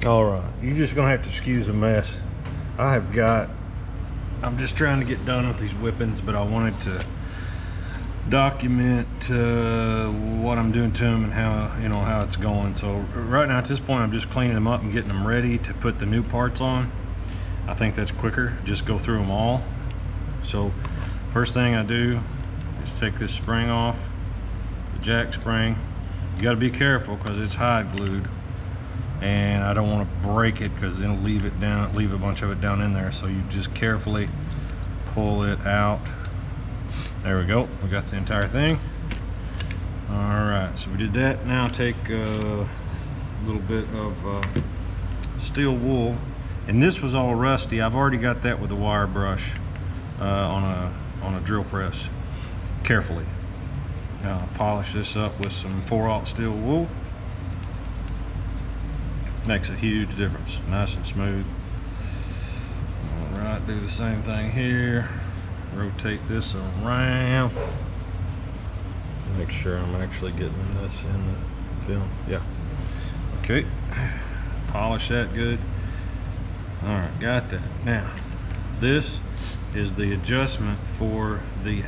All right, you're just gonna have to excuse the mess. I'm just trying to get done with these Whippens, but I wanted to document what I'm doing to them and how it's going. So right now at this point, I'm just cleaning them up and getting them ready to put the new parts on. I think that's quicker, just go through them all. So first thing I do is take this spring off, the jack spring. You got to be careful because it's hide glued, and I don't want to break it because it'll leave a bunch of it down in there. So you just carefully pull it out. There we go, we got the entire thing. All right, so we did that. Now take a little bit of steel wool, and this was all rusty. I've already got that with a wire brush on a drill press. Carefully. Now polish this up with some 4/0 steel wool. Makes a huge difference, nice and smooth. All right, do the same thing here. Rotate this around. Make sure I'm actually getting this in the film. Yeah. Okay. Polish that good. All right, got that. Now, this is the adjustment for the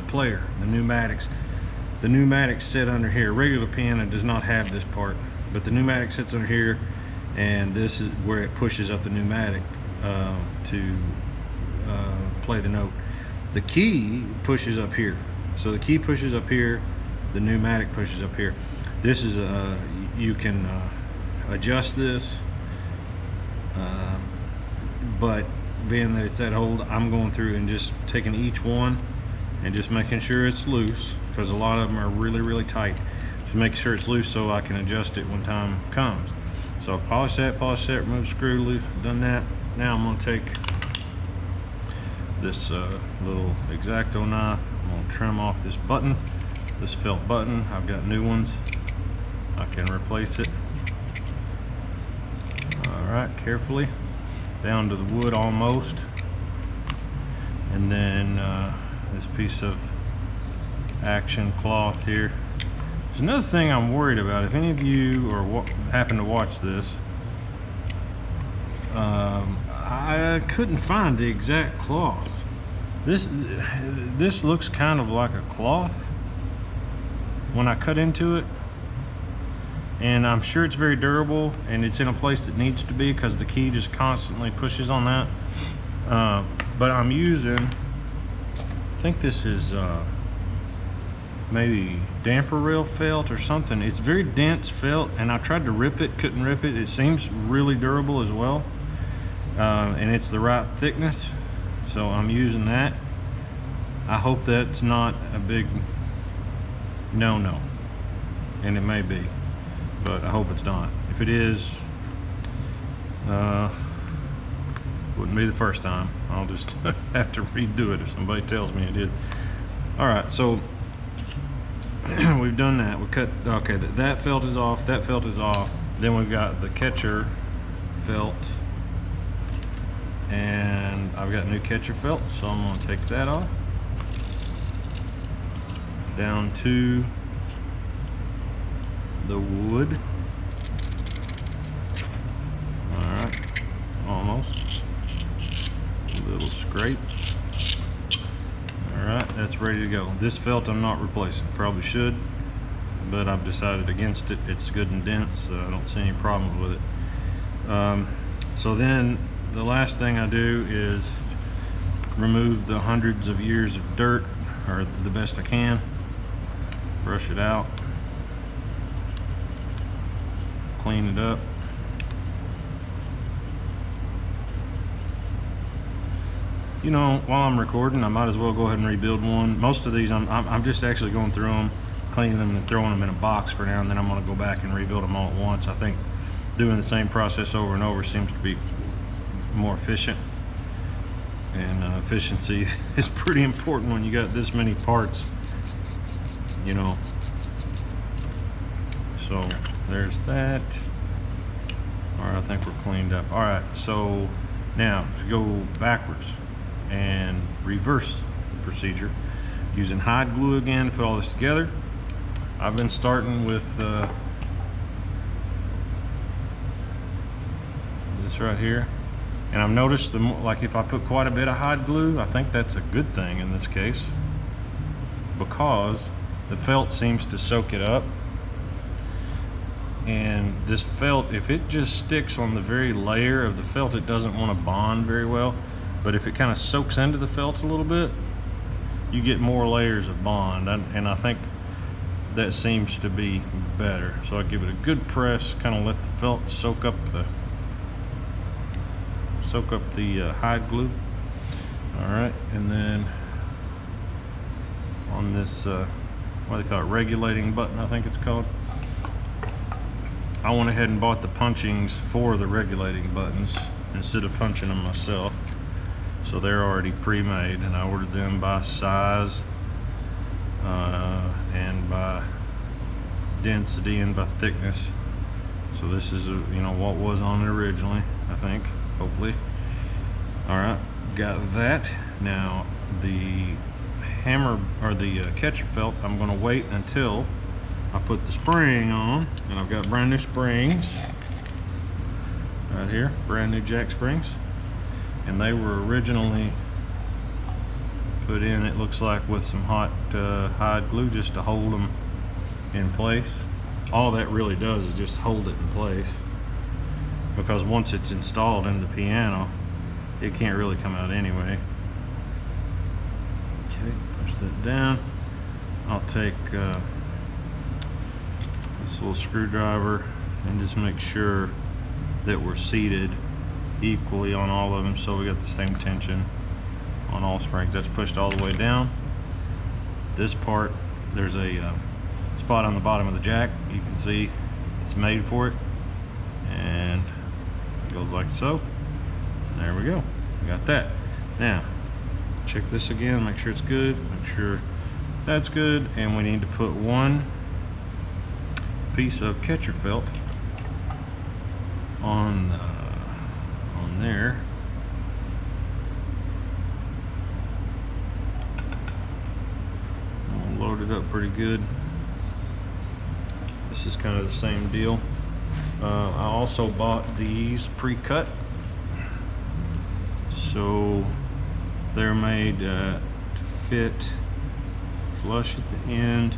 player, the pneumatics. The pneumatics sit under here. Regular piano does not have this part, but the pneumatic sits under here, and this is where it pushes up the pneumatic to play the note. The key pushes up here. So the key pushes up here, the pneumatic pushes up here. This is you can adjust this, but being that it's that old, I'm going through and just taking each one and just making sure it's loose, because a lot of them are really tight. Just make sure it's loose so I can adjust it when time comes. So polish that, remove screw loose, done that. Now I'm going to take this little X-Acto knife. I'm going to trim off this button, this felt button. I've got new ones. I can replace it. All right, carefully down to the wood almost, and then this piece of action cloth here. There's another thing I'm worried about. If any of you happen to watch this, I couldn't find the exact cloth. This looks kind of like a cloth when I cut into it, and I'm sure it's very durable and it's in a place that needs to be because the key just constantly pushes on that. But I'm using, I think this is maybe damper rail felt or something. It's very dense felt, and I tried to rip it, couldn't rip it. It seems really durable as well, and it's the right thickness, so I'm using that. I hope that's not a big no, and it may be, but I hope it's not. If it is, wouldn't be the first time. I'll just have to redo it if somebody tells me it is. All right, so we've done that. We cut, okay, that felt is off, that felt is off. Then we've got the catcher felt, and I've got new catcher felt, so I'm gonna take that off. Down to the wood. All right, almost. A little scrape. All right, that's ready to go. This felt I'm not replacing. Probably should, but I've decided against it. It's good and dense, so I don't see any problems with it. So then the last thing I do is remove the hundreds of years of dirt, or the best I can. Brush it out, clean it up. You know, while I'm recording, I might as well go ahead and rebuild one. Most of these, I'm just actually going through them, cleaning them and throwing them in a box for now, and then I'm going to go back and rebuild them all at once. I think doing the same process over and over seems to be more efficient, and efficiency is pretty important when you got this many parts, you know. So there's that. All right, I think we're cleaned up. All right, so now if you go backwards and reverse the procedure using hide glue again to put all this together. I've been starting with this right here. And I've noticed like if I put quite a bit of hot glue, I think that's a good thing in this case, because the felt seems to soak it up. And this felt, if it just sticks on the very layer of the felt, it doesn't want to bond very well. But if it kind of soaks into the felt a little bit, you get more layers of bond, and I think that seems to be better. So I give it a good press, kind of let the felt soak up the hide glue. All right, and then on this what do they call it, regulating button, I think it's called, I went ahead and bought the punchings for the regulating buttons instead of punching them myself. So they're already pre-made, and I ordered them by size and by density and by thickness. So this is what was on it originally, I think, hopefully. All right, got that. Now the hammer, or the catcher felt, I'm going to wait until I put the spring on, and I've got brand new springs right here, brand new jack springs, and they were originally put in, it looks like, with some hot hide glue just to hold them in place. All that really does is just hold it in place, because once it's installed in the piano, it can't really come out anyway. Okay, push that down. I'll take this little screwdriver and just make sure that we're seated equally on all of them, so we got the same tension on all springs. That's pushed all the way down. This part, there's a spot on the bottom of the jack. You can see it's made for it, and it goes like so. There we go, we got that. Now check this again, make sure it's good, make sure that's good, and we need to put one piece of catcher felt on there. I'll load it up pretty good. This is kind of the same deal. I also bought these pre-cut, so they're made to fit flush at the end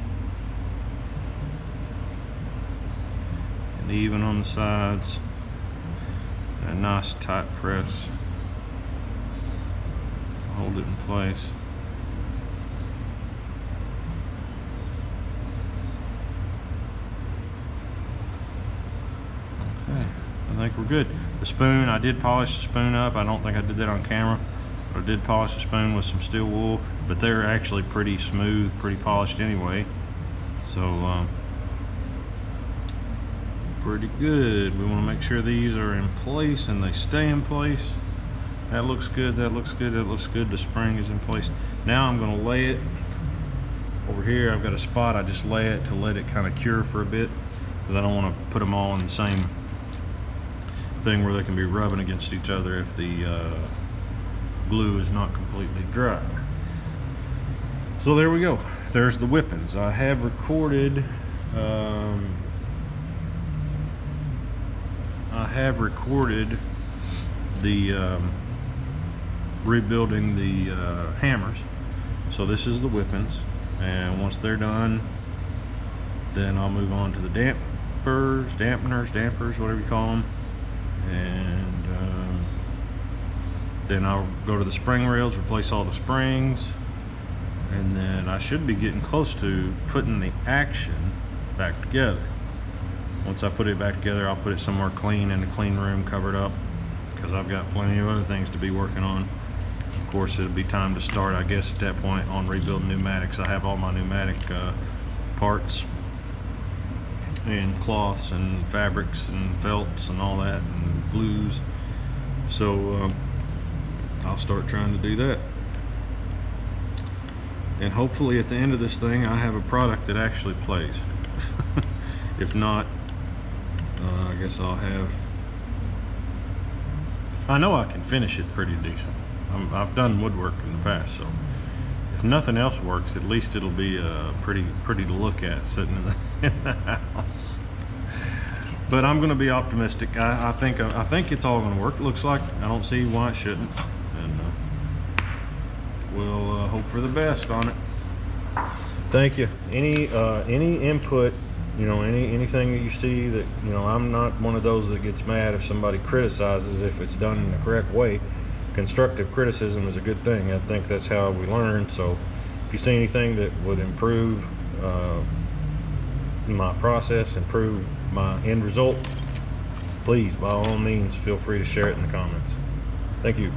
and even on the sides. A nice tight press, hold it in place. Okay, I think we're good. The spoon, I did polish the spoon up. I don't think I did that on camera, but I did polish the spoon with some steel wool, but they're actually pretty smooth, pretty polished anyway. So pretty good. We want to make sure these are in place and they stay in place. That looks good, that looks good, that looks good. The spring is in place. Now I'm going to lay it over here. I've got a spot, I just lay it to let it kind of cure for a bit, because I don't want to put them all in the same thing where they can be rubbing against each other if the glue is not completely dry. So there we go, there's the Whippens. I have recorded the rebuilding the hammers. So this is the Whippens, and once they're done, then I'll move on to the dampers, whatever you call them, and then I'll go to the spring rails, replace all the springs, and then I should be getting close to putting the action back together. Once I put it back together, I'll put it somewhere clean in a clean room, covered up, because I've got plenty of other things to be working on. Of course, it'll be time to start, I guess, at that point on rebuilding pneumatics. I have all my pneumatic parts and cloths and fabrics and felts and all that, and glues. So I'll start trying to do that. And hopefully at the end of this thing, I have a product that actually plays. If not, I guess I'll have, I know I can finish it pretty decent. I've done woodwork in the past, so if nothing else works, at least it'll be pretty to look at sitting in the house. But I'm going to be optimistic. I think it's all going to work. It looks like. I don't see why it shouldn't, and we'll hope for the best on it. Thank you. Any input, you know, anything that you see that, you know, I'm not one of those that gets mad if somebody criticizes if it's done in the correct way. Constructive criticism is a good thing. I think that's how we learn. So if you see anything that would improve my process, improve my end result, please, by all means, feel free to share it in the comments. Thank you.